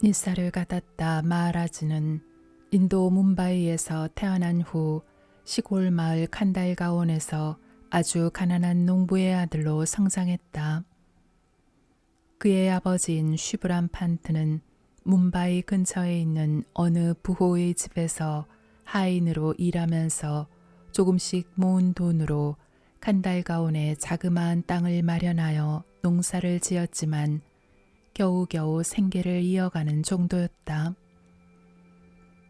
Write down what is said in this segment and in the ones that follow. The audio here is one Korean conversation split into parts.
니사를 가다tta 마하라즈는 인도 뭄바이에서 태어난 후 시골 마을 칸달가온에서 아주 가난한 농부의 아들로 성장했다. 그의 아버지인 쉬브람 판트는 뭄바이 근처에 있는 어느 부호의 집에서 하인으로 일하면서 조금씩 모은 돈으로 칸달가온에 자그마한 땅을 마련하여 농사를 지었지만 겨우겨우 생계를 이어가는 정도였다.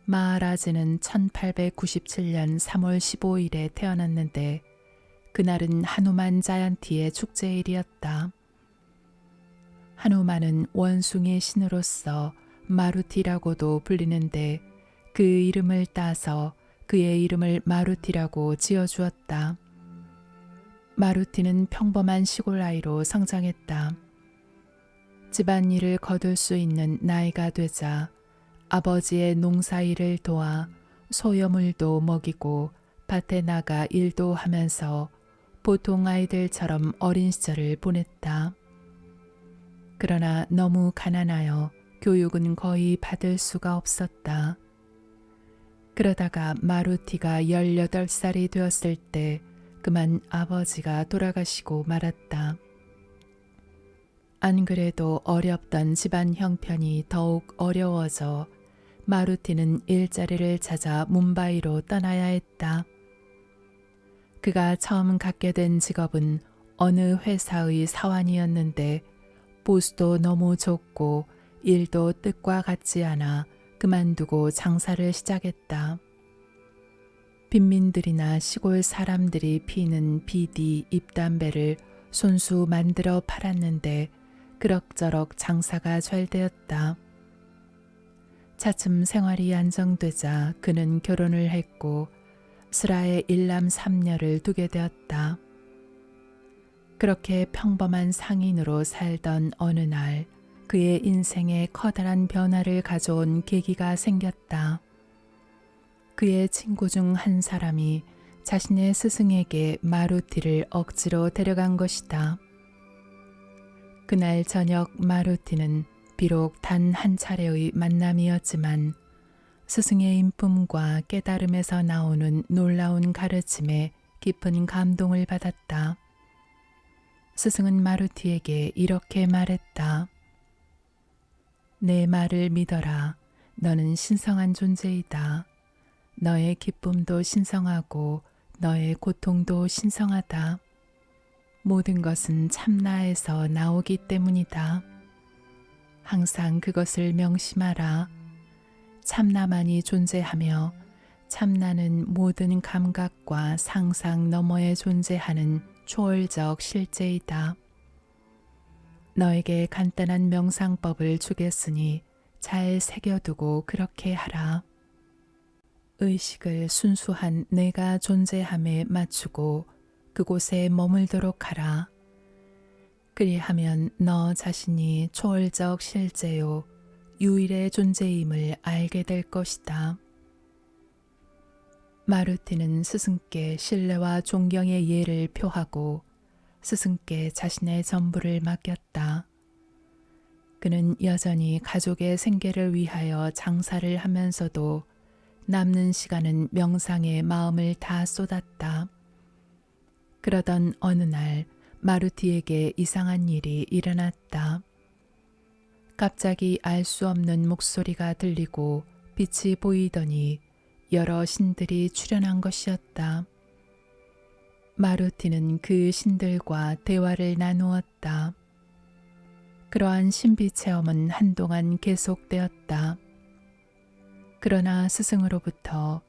마하라즈는 1897년 3월 15일에 태어났는데 그날은 하누만 자얀티의 축제일이었다. 하누만은 원숭이의 신으로서 마루티라고도 불리는데 그 이름을 따서 그의 이름을 마루티라고 지어주었다. 마루티는 평범한 시골 아이로 성장했다. 집안일을 거둘 수 있는 나이가 되자 아버지의 농사일을 도와 소여물도 먹이고 밭에 나가 일도 하면서 보통 아이들처럼 어린 시절을 보냈다. 그러나 너무 가난하여 교육은 거의 받을 수가 없었다. 그러다가 마루티가 18살이 되었을 때 그만 아버지가 돌아가시고 말았다. 안 그래도 어렵던 집안 형편이 더욱 어려워져 마루티는 일자리를 찾아 뭄바이로 떠나야 했다. 그가 처음 갖게 된 직업은 어느 회사의 사원이었는데 보수도 너무 좁고 일도 뜻과 같지 않아 그만두고 장사를 시작했다. 빈민들이나 시골 사람들이 피는 비디, 잎담배를 손수 만들어 팔았는데 그럭저럭 장사가 잘 되었다. 차츰 생활이 안정되자 그는 결혼을 했고 스라에 일남 삼녀를 두게 되었다. 그렇게 평범한 상인으로 살던 어느 날 그의 인생에 커다란 변화를 가져온 계기가 생겼다. 그의 친구 중 한 사람이 자신의 스승에게 마루티를 억지로 데려간 것이다. 그날 저녁 마루티는 비록 단 한 차례의 만남이었지만 스승의 인품과 깨달음에서 나오는 놀라운 가르침에 깊은 감동을 받았다. 스승은 마루티에게 이렇게 말했다. 내 말을 믿어라. 너는 신성한 존재이다. 너의 기쁨도 신성하고 너의 고통도 신성하다. 모든 것은 참나에서 나오기 때문이다. 항상 그것을 명심하라. 참나만이 존재하며 참나는 모든 감각과 상상 너머에 존재하는 초월적 실제이다. 너에게 간단한 명상법을 주겠으니 잘 새겨두고 그렇게 하라. 의식을 순수한 내가 존재함에 맞추고 그곳에 머물도록 하라. 그리하면 너 자신이 초월적 실제요 유일의 존재임을 알게 될 것이다. 마루티는 스승께 신뢰와 존경의 예를 표하고 스승께 자신의 전부를 맡겼다. 그는 여전히 가족의 생계를 위하여 장사를 하면서도 남는 시간은 명상에 마음을 다 쏟았다. 그러던 어느 날 마루티에게 이상한 일이 일어났다. 갑자기 알 수 없는 목소리가 들리고 빛이 보이더니 여러 신들이 출현한 것이었다. 마루티는 그 신들과 대화를 나누었다. 그러한 신비 체험은 한동안 계속되었다. 그러나 스승으로부터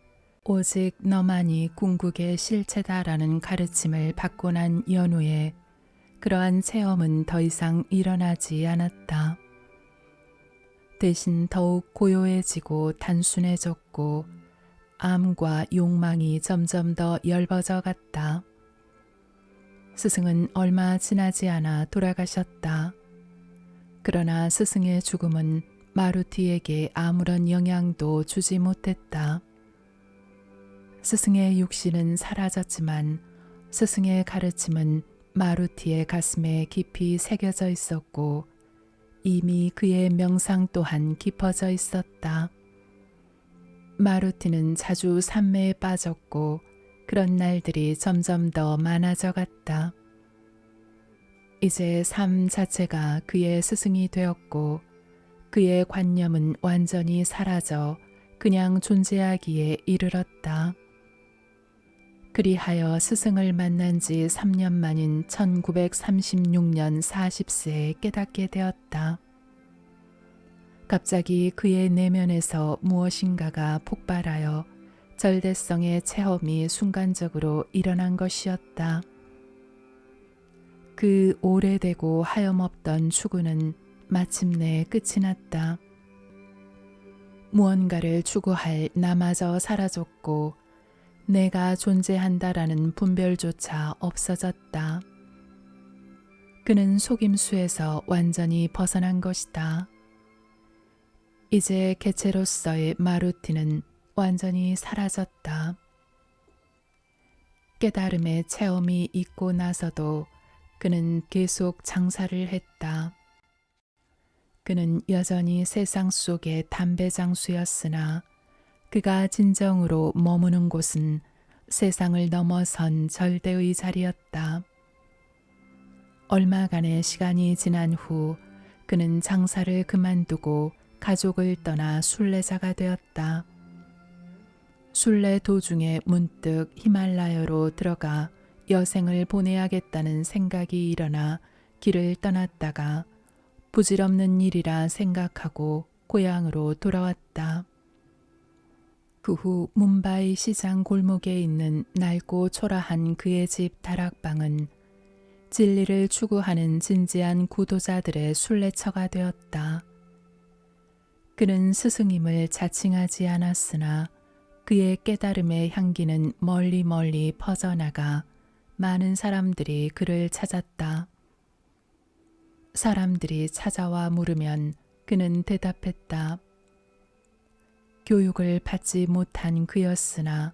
오직 너만이 궁극의 실체다라는 가르침을 받고 난 연후에 그러한 체험은 더 이상 일어나지 않았다. 대신 더욱 고요해지고 단순해졌고 암과 욕망이 점점 더 엷어져 갔다. 스승은 얼마 지나지 않아 돌아가셨다. 그러나 스승의 죽음은 마루티에게 아무런 영향도 주지 못했다. 스승의 육신은 사라졌지만 스승의 가르침은 마루티의 가슴에 깊이 새겨져 있었고 이미 그의 명상 또한 깊어져 있었다. 마루티는 자주 산매에 빠졌고 그런 날들이 점점 더 많아져 갔다. 이제 삶 자체가 그의 스승이 되었고 그의 관념은 완전히 사라져 그냥 존재하기에 이르렀다. 그리하여 스승을 만난 지 3년 만인 1936년 40세에 깨닫게 되었다. 갑자기 그의 내면에서 무엇인가가 폭발하여 절대성의 체험이 순간적으로 일어난 것이었다. 그 오래되고 하염없던 추구는 마침내 끝이 났다. 무언가를 추구할 나마저 사라졌고 내가 존재한다라는 분별조차 없어졌다. 그는 속임수에서 완전히 벗어난 것이다. 이제 개체로서의 마루티는 완전히 사라졌다. 깨달음의 체험이 있고 나서도 그는 계속 장사를 했다. 그는 여전히 세상 속의 담배장수였으나 그가 진정으로 머무는 곳은 세상을 넘어선 절대의 자리였다. 얼마간의 시간이 지난 후 그는 장사를 그만두고 가족을 떠나 순례자가 되었다. 순례 도중에 문득 히말라야로 들어가 여생을 보내야겠다는 생각이 일어나 길을 떠났다가 부질없는 일이라 생각하고 고향으로 돌아왔다. 그 후 뭄바이 시장 골목에 있는 낡고 초라한 그의 집 다락방은 진리를 추구하는 진지한 구도자들의 순례처가 되었다. 그는 스승님을 자칭하지 않았으나 그의 깨달음의 향기는 멀리 멀리 퍼져나가 많은 사람들이 그를 찾았다. 사람들이 찾아와 물으면 그는 대답했다. 교육을 받지 못한 그였으나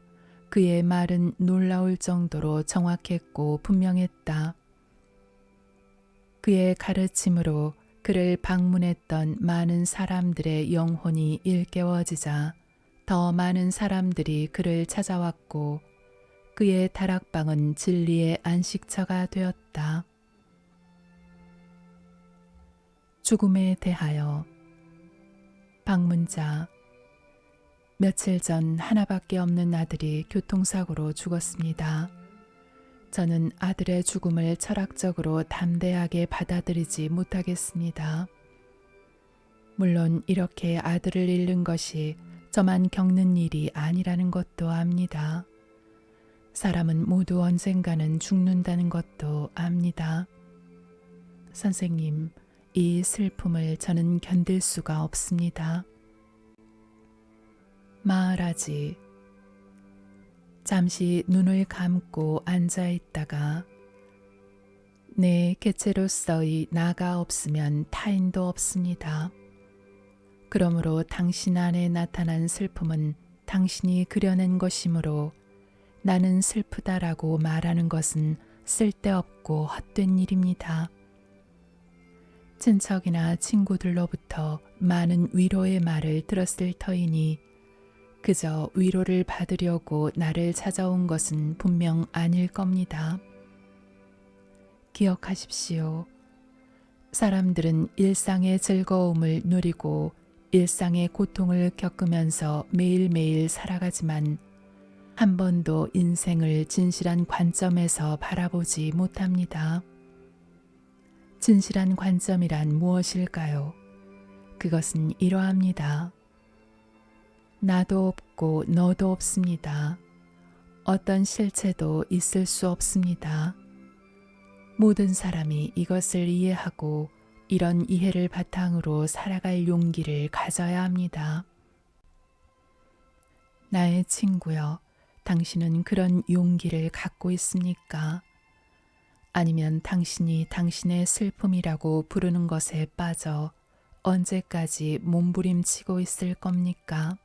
그의 말은 놀라울 정도로 정확했고 분명했다. 그의 가르침으로 그를 방문했던 많은 사람들의 영혼이 일깨워지자 더 많은 사람들이 그를 찾아왔고 그의 다락방은 진리의 안식처가 되었다. 죽음에 대하여 방문자. 며칠 전 하나밖에 없는 아들이 교통사고로 죽었습니다. 저는 아들의 죽음을 철학적으로 담대하게 받아들이지 못하겠습니다. 물론 이렇게 아들을 잃는 것이 저만 겪는 일이 아니라는 것도 압니다. 사람은 모두 언젠가는 죽는다는 것도 압니다. 선생님, 이 슬픔을 저는 견딜 수가 없습니다. 마하라지. 잠시 눈을 감고 앉아 있다가 내 개체로서의 나가 없으면 타인도 없습니다. 그러므로 당신 안에 나타난 슬픔은 당신이 그려낸 것이므로 나는 슬프다라고 말하는 것은 쓸데없고 헛된 일입니다. 친척이나 친구들로부터 많은 위로의 말을 들었을 터이니 그저 위로를 받으려고 나를 찾아온 것은 분명 아닐 겁니다. 기억하십시오. 사람들은 일상의 즐거움을 누리고 일상의 고통을 겪으면서 매일매일 살아가지만 한 번도 인생을 진실한 관점에서 바라보지 못합니다. 진실한 관점이란 무엇일까요? 그것은 이러합니다. 나도 없고 너도 없습니다. 어떤 실체도 있을 수 없습니다. 모든 사람이 이것을 이해하고 이런 이해를 바탕으로 살아갈 용기를 가져야 합니다. 나의 친구여, 당신은 그런 용기를 갖고 있습니까? 아니면 당신이 당신의 슬픔이라고 부르는 것에 빠져 언제까지 몸부림치고 있을 겁니까?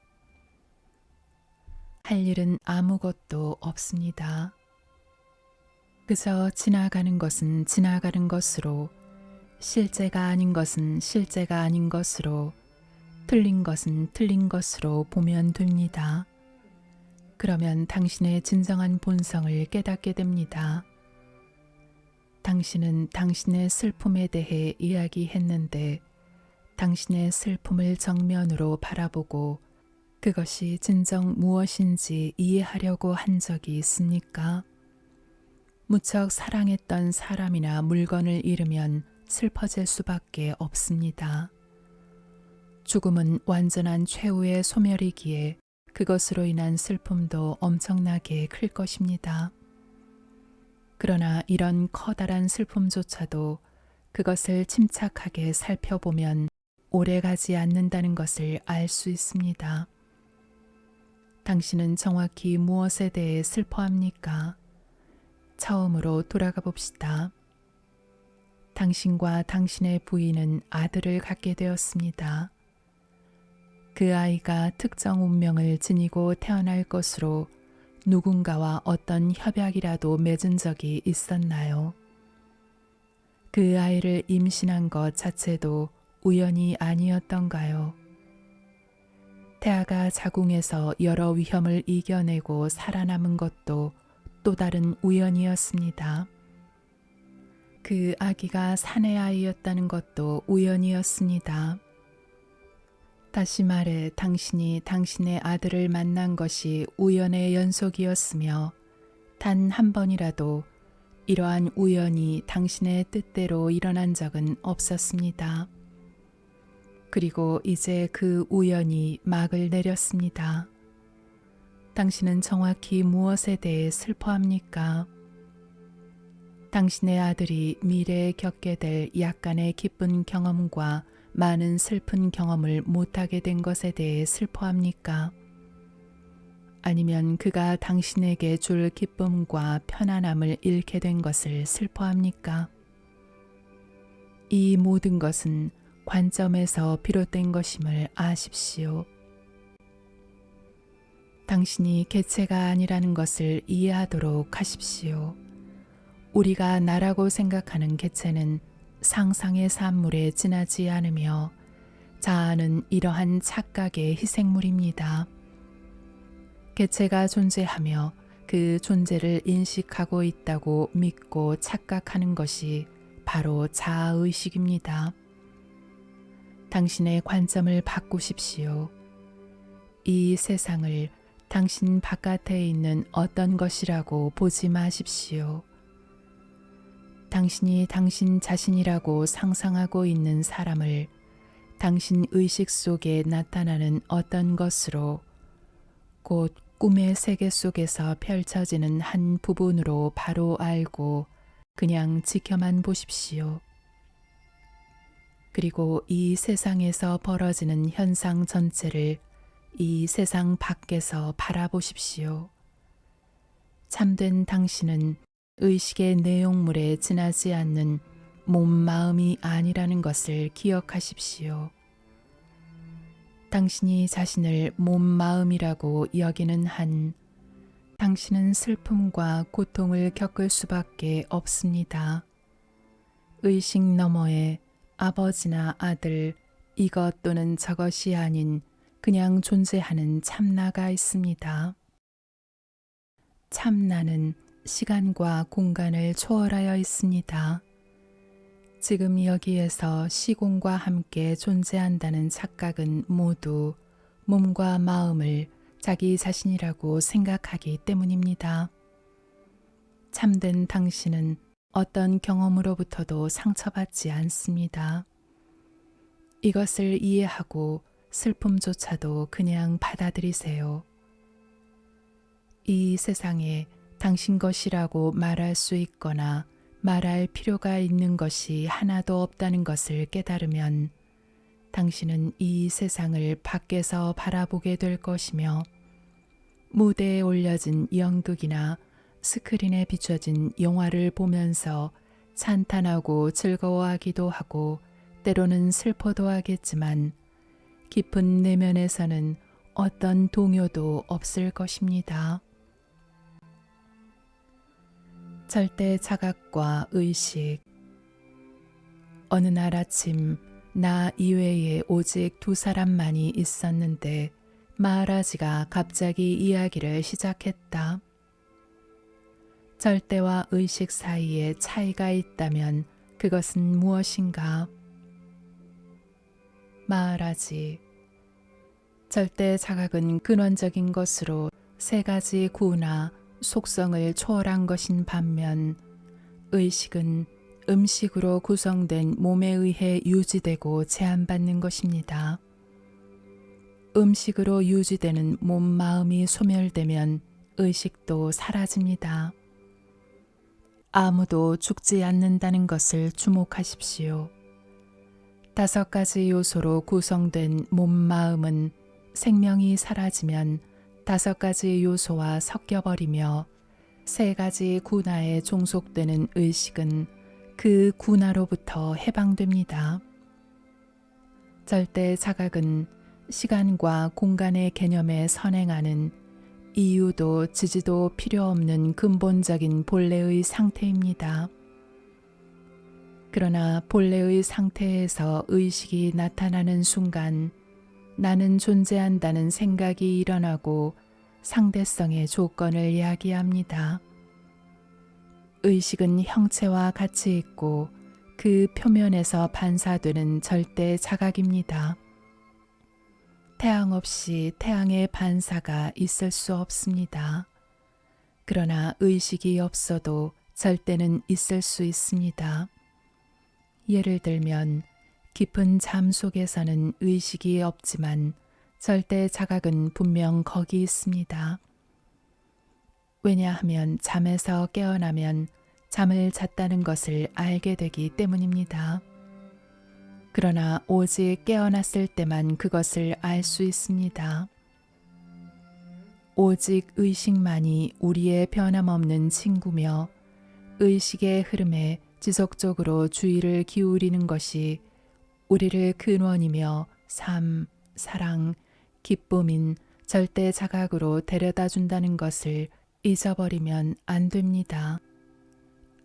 할 일은 아무것도 없습니다. 그저 지나가는 것은 지나가는 것으로 실제가 아닌 것은 실제가 아닌 것으로, 틀린 것은 틀린 것으로 보면 됩니다. 그러면 당신의 진정한 본성을 깨닫게 됩니다. 당신은 당신의 슬픔에 대해 이야기했는데 당신의 슬픔을 정면으로 바라보고 그것이 진정 무엇인지 이해하려고 한 적이 있습니까? 무척 사랑했던 사람이나 물건을 잃으면 슬퍼질 수밖에 없습니다. 죽음은 완전한 최후의 소멸이기에 그것으로 인한 슬픔도 엄청나게 클 것입니다. 그러나 이런 커다란 슬픔조차도 그것을 침착하게 살펴보면 오래가지 않는다는 것을 알 수 있습니다. 당신은 정확히 무엇에 대해 슬퍼합니까? 처음으로 돌아가 봅시다. 당신과 당신의 부인은 아들을 갖게 되었습니다. 그 아이가 특정 운명을 지니고 태어날 것으로 누군가와 어떤 협약이라도 맺은 적이 있었나요? 그 아이를 임신한 것 자체도 우연이 아니었던가요? 태아가 자궁에서 여러 위험을 이겨내고 살아남은 것도 또 다른 우연이었습니다. 그 아기가 사내 아이였다는 것도 우연이었습니다. 다시 말해 당신이 당신의 아들을 만난 것이 우연의 연속이었으며 단 한 번이라도 이러한 우연이 당신의 뜻대로 일어난 적은 없었습니다. 그리고 이제 그 우연이 막을 내렸습니다. 당신은 정확히 무엇에 대해 슬퍼합니까? 당신의 아들이 미래에 겪게 될 약간의 기쁜 경험과 많은 슬픈 경험을 못하게 된 것에 대해 슬퍼합니까? 아니면 그가 당신에게 줄 기쁨과 편안함을 잃게 된 것을 슬퍼합니까? 이 모든 것은 관점에서 비롯된 것임을 아십시오. 당신이 개체가 아니라는 것을 이해하도록 하십시오. 우리가 나라고 생각하는 개체는 상상의 산물에 지나지 않으며 자아는 이러한 착각의 희생물입니다. 개체가 존재하며 그 존재를 인식하고 있다고 믿고 착각하는 것이 바로 자아의식입니다. 당신의 관점을 바꾸십시오. 이 세상을 당신 바깥에 있는 어떤 것이라고 보지 마십시오. 당신이 당신 자신이라고 상상하고 있는 사람을 당신 의식 속에 나타나는 어떤 것으로, 곧 꿈의 세계 속에서 펼쳐지는 한 부분으로 바로 알고 그냥 지켜만 보십시오. 그리고 이 세상에서 벌어지는 현상 전체를 이 세상 밖에서 바라보십시오. 참된 당신은 의식의 내용물에 지나지 않는 몸, 마음이 아니라는 것을 기억하십시오. 당신이 자신을 몸, 마음이라고 여기는 한 당신은 슬픔과 고통을 겪을 수밖에 없습니다. 의식 너머에 아버지나 아들, 이것 또는 저것이 아닌 그냥 존재하는 참나가 있습니다. 참나는 시간과 공간을 초월하여 있습니다. 지금 여기에서 시공과 함께 존재한다는 착각은 모두 몸과 마음을 자기 자신이라고 생각하기 때문입니다. 참된 당신은 어떤 경험으로부터도 상처받지 않습니다. 이것을 이해하고 슬픔조차도 그냥 받아들이세요. 이 세상에 당신 것이라고 말할 수 있거나 말할 필요가 있는 것이 하나도 없다는 것을 깨달으면 당신은 이 세상을 밖에서 바라보게 될 것이며 무대에 올려진 연극이나 스크린에 비춰진 영화를 보면서 찬탄하고 즐거워하기도 하고 때로는 슬퍼도 하겠지만 깊은 내면에서는 어떤 동요도 없을 것입니다. 절대 자각과 의식, 어느 날 아침 나 이외에 오직 두 사람만이 있었는데 마하라지가 갑자기 이야기를 시작했다. 절대와 의식 사이에 차이가 있다면 그것은 무엇인가? 마하라지, 절대 자각은 근원적인 것으로 세 가지 구나 속성을 초월한 것인 반면 의식은 음식으로 구성된 몸에 의해 유지되고 제한받는 것입니다. 음식으로 유지되는 몸 마음이 소멸되면 의식도 사라집니다. 아무도 죽지 않는다는 것을 주목하십시오. 5가지 요소로 구성된 몸 마음은 생명이 사라지면 5가지 요소와 섞여버리며 3가지 군하에 종속되는 의식은 그 군하로부터 해방됩니다. 절대 자각은 시간과 공간의 개념에 선행하는 이유도 지지도 필요 없는 근본적인 본래의 상태입니다. 그러나 본래의 상태에서 의식이 나타나는 순간 나는 존재한다는 생각이 일어나고 상대성의 조건을 이야기합니다. 의식은 형체와 같이 있고 그 표면에서 반사되는 절대 자각입니다. 태양 없이 태양의 반사가 있을 수 없습니다. 그러나 의식이 없어도 절대는 있을 수 있습니다. 예를 들면 깊은 잠 속에서는 의식이 없지만 절대 자각은 분명 거기 있습니다. 왜냐하면 잠에서 깨어나면 잠을 잤다는 것을 알게 되기 때문입니다. 그러나 오직 깨어났을 때만 그것을 알 수 있습니다. 오직 의식만이 우리의 변함없는 친구며 의식의 흐름에 지속적으로 주의를 기울이는 것이 우리를 근원이며 삶, 사랑, 기쁨인 절대 자각으로 데려다 준다는 것을 잊어버리면 안 됩니다.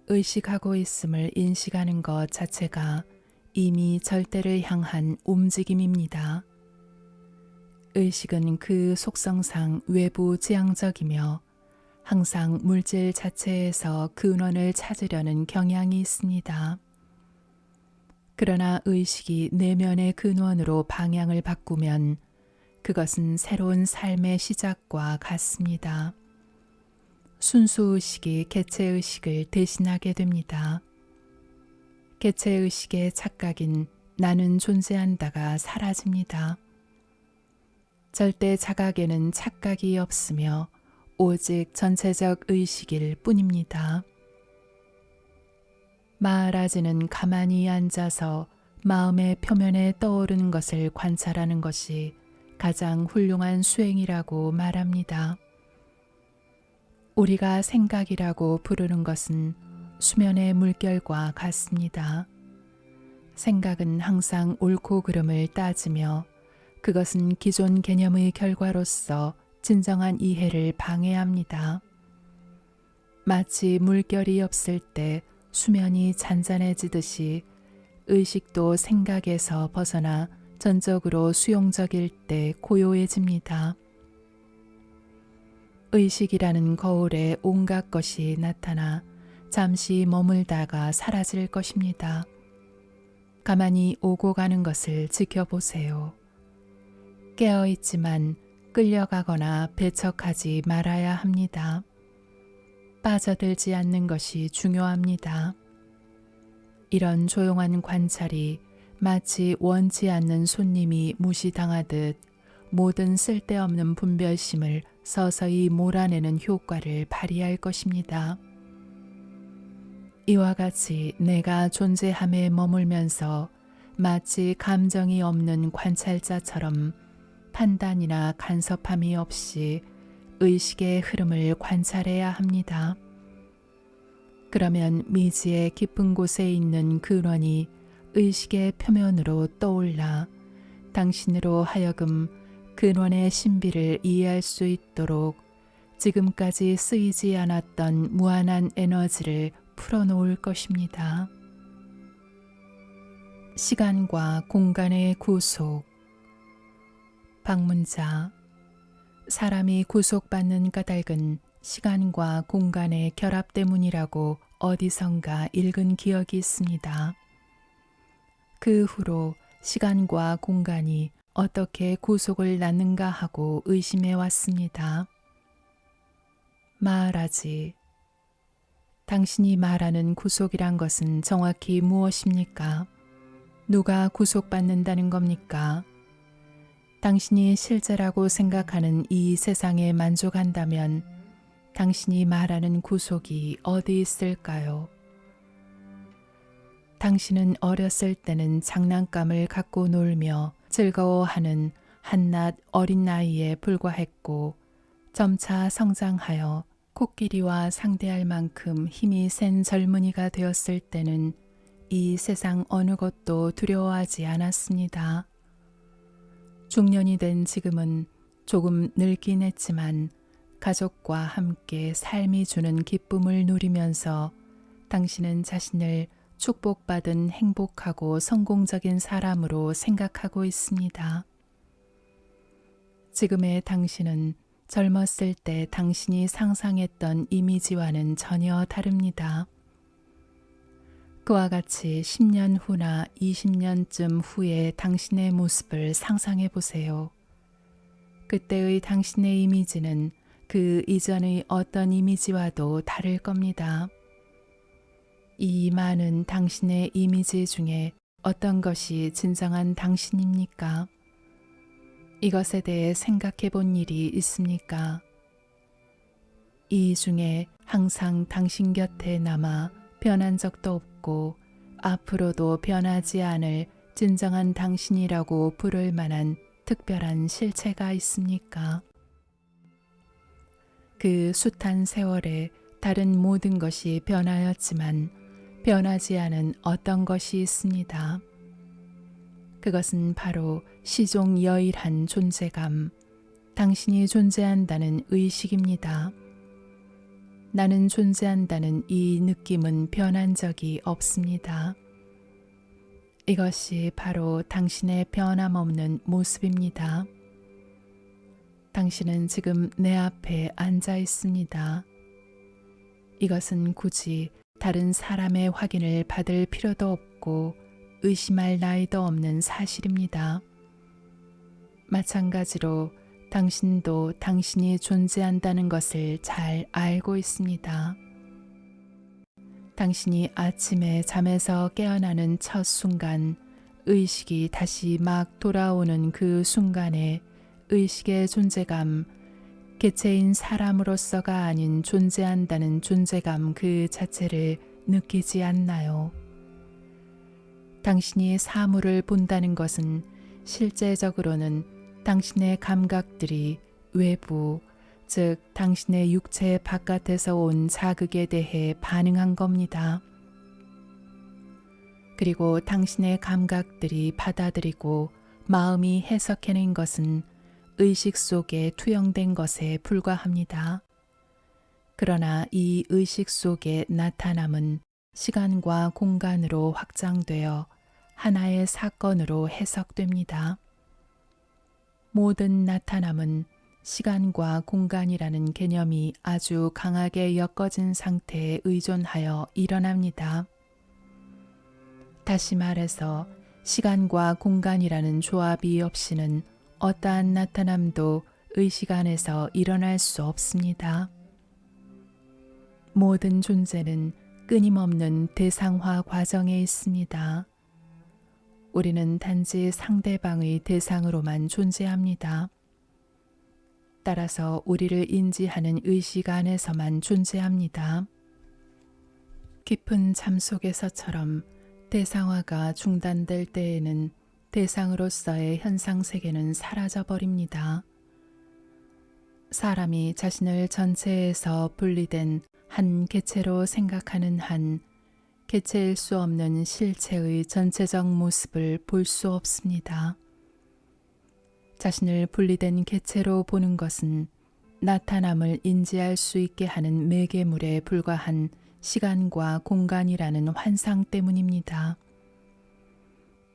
의식하고 있음을 인식하는 것 자체가 이미 절대를 향한 움직임입니다. 의식은 그 속성상 외부 지향적이며 항상 물질 자체에서 근원을 찾으려는 경향이 있습니다. 그러나 의식이 내면의 근원으로 방향을 바꾸면 그것은 새로운 삶의 시작과 같습니다. 순수의식이 개체의식을 대신하게 됩니다. 개체의식의 착각인 나는 존재한다가 사라집니다. 절대 자각에는 착각이 없으며 오직 전체적 의식일 뿐입니다. 마하라지는 가만히 앉아서 마음의 표면에 떠오르는 것을 관찰하는 것이 가장 훌륭한 수행이라고 말합니다. 우리가 생각이라고 부르는 것은 수면의 물결과 같습니다. 생각은 항상 옳고 그름을 따지며 그것은 기존 개념의 결과로서 진정한 이해를 방해합니다. 마치 물결이 없을 때 수면이 잔잔해지듯이 의식도 생각에서 벗어나 전적으로 수용적일 때 고요해집니다. 의식이라는 거울에 온갖 것이 나타나 잠시 머물다가 사라질 것입니다. 가만히 오고 가는 것을 지켜보세요. 깨어있지만 끌려가거나 배척하지 말아야 합니다. 빠져들지 않는 것이 중요합니다. 이런 조용한 관찰이 마치 원치 않는 손님이 무시당하듯 모든 쓸데없는 분별심을 서서히 몰아내는 효과를 발휘할 것입니다. 이와 같이 내가 존재함에 머물면서 마치 감정이 없는 관찰자처럼 판단이나 간섭함이 없이 의식의 흐름을 관찰해야 합니다. 그러면 미지의 깊은 곳에 있는 근원이 의식의 표면으로 떠올라 당신으로 하여금 근원의 신비를 이해할 수 있도록 지금까지 쓰이지 않았던 무한한 에너지를 풀어놓을 것입니다. 시간과 공간의 구속. 방문자. 사람이 구속받는 까닭은 시간과 공간의 결합 때문이라고 어디선가 읽은 기억이 있습니다. 그 후로 시간과 공간이 어떻게 구속을 낳는가 하고 의심해 왔습니다. 말하지. 당신이 말하는 구속이란 것은 정확히 무엇입니까? 누가 구속받는다는 겁니까? 당신이 실제라고 생각하는 이 세상에 만족한다면 당신이 말하는 구속이 어디 있을까요? 당신은 어렸을 때는 장난감을 갖고 놀며 즐거워하는 한낱 어린 나이에 불과했고 점차 성장하여 코끼리와 상대할 만큼 힘이 센 젊은이가 되었을 때는 이 세상 어느 것도 두려워하지 않았습니다. 중년이 된 지금은 조금 늙긴 했지만 가족과 함께 삶이 주는 기쁨을 누리면서 당신은 자신을 축복받은 행복하고 성공적인 사람으로 생각하고 있습니다. 지금의 당신은 젊었을 때 당신이 상상했던 이미지와는 전혀 다릅니다. 그와 같이 10년 후나 20년쯤 후의 당신의 모습을 상상해 보세요. 그때의 당신의 이미지는 그 이전의 어떤 이미지와도 다를 겁니다. 이 많은 당신의 이미지 중에 어떤 것이 진정한 당신입니까? 이것에 대해 생각해 본 일이 있습니까? 이 중에 항상 당신 곁에 남아 변한 적도 없고 앞으로도 변하지 않을 진정한 당신이라고 부를 만한 특별한 실체가 있습니까? 그 숱한 세월에 다른 모든 것이 변하였지만 변하지 않은 어떤 것이 있습니다. 그것은 바로 시종여일한 존재감, 당신이 존재한다는 의식입니다. 나는 존재한다는 이 느낌은 변한 적이 없습니다. 이것이 바로 당신의 변함없는 모습입니다. 당신은 지금 내 앞에 앉아 있습니다. 이것은 굳이 다른 사람의 확인을 받을 필요도 없고 의심할 나위도 없는 사실입니다. 마찬가지로 당신도 당신이 존재한다는 것을 잘 알고 있습니다. 당신이 아침에 잠에서 깨어나는 첫 순간, 의식이 다시 막 돌아오는 그 순간에 의식의 존재감, 개체인 사람으로서가 아닌 존재한다는 존재감 그 자체를 느끼지 않나요? 당신이 사물을 본다는 것은 실제적으로는 당신의 감각들이 외부, 즉 당신의 육체 바깥에서 온 자극에 대해 반응한 겁니다. 그리고 당신의 감각들이 받아들이고 마음이 해석해낸 것은 의식 속에 투영된 것에 불과합니다. 그러나 이 의식 속의 나타남은 시간과 공간으로 확장되어 하나의 사건으로 해석됩니다. 모든 나타남은 시간과 공간이라는 개념이 아주 강하게 엮어진 상태에 의존하여 일어납니다. 다시 말해서 시간과 공간이라는 조합이 없이는 어떠한 나타남도 의식 안에서 일어날 수 없습니다. 모든 존재는 끊임없는 대상화 과정에 있습니다. 우리는 단지 상대방의 대상으로만 존재합니다. 따라서 우리를 인지하는 의식 안에서만 존재합니다. 깊은 잠 속에서처럼 대상화가 중단될 때에는 대상으로서의 현상세계는 사라져버립니다. 사람이 자신을 전체에서 분리된 한 개체로 생각하는 한 개체일 수 없는 실체의 전체적 모습을 볼 수 없습니다. 자신을 분리된 개체로 보는 것은 나타남을 인지할 수 있게 하는 매개물에 불과한 시간과 공간이라는 환상 때문입니다.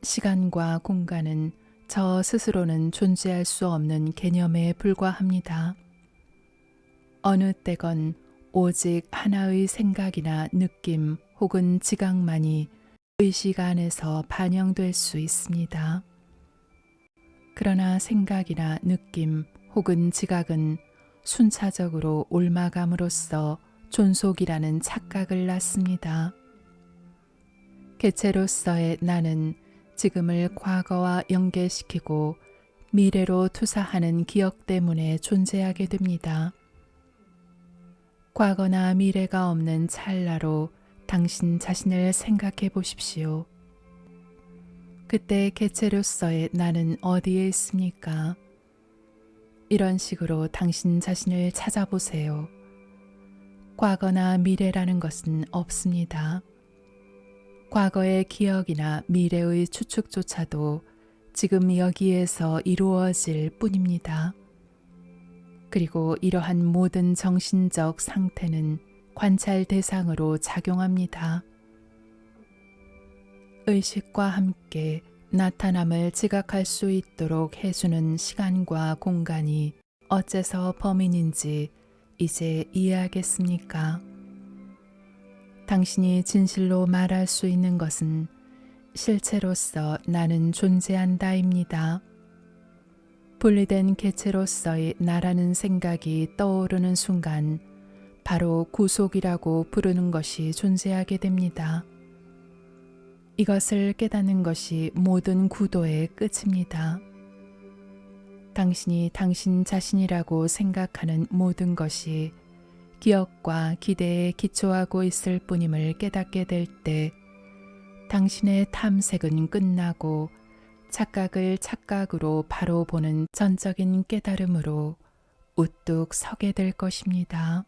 시간과 공간은 저 스스로는 존재할 수 없는 개념에 불과합니다. 어느 때건 오직 하나의 생각이나 느낌 혹은 지각만이 의식 안에서 반영될 수 있습니다. 그러나 생각이나 느낌 혹은 지각은 순차적으로 옮아감으로써 존속이라는 착각을 낳습니다. 개체로서의 나는 지금을 과거와 연계시키고 미래로 투사하는 기억 때문에 존재하게 됩니다. 과거나 미래가 없는 찰나로 당신 자신을 생각해 보십시오. 그때 개체로서의 나는 어디에 있습니까? 이런 식으로 당신 자신을 찾아보세요. 과거나 미래라는 것은 없습니다. 과거의 기억이나 미래의 추측조차도 지금 여기에서 이루어질 뿐입니다. 그리고 이러한 모든 정신적 상태는 관찰 대상으로 작용합니다. 의식과 함께 나타남을 지각할 수 있도록 해주는 시간과 공간이 어째서 범인인지 이제 이해하겠습니까? 당신이 진실로 말할 수 있는 것은 실체로서 나는 존재한다입니다. 분리된 개체로서의 나라는 생각이 떠오르는 순간 바로 구속이라고 부르는 것이 존재하게 됩니다. 이것을 깨닫는 것이 모든 구도의 끝입니다. 당신이 당신 자신이라고 생각하는 모든 것이 기억과 기대에 기초하고 있을 뿐임을 깨닫게 될 때 당신의 탐색은 끝나고 착각을 착각으로 바로 보는 전적인 깨달음으로 우뚝 서게 될 것입니다.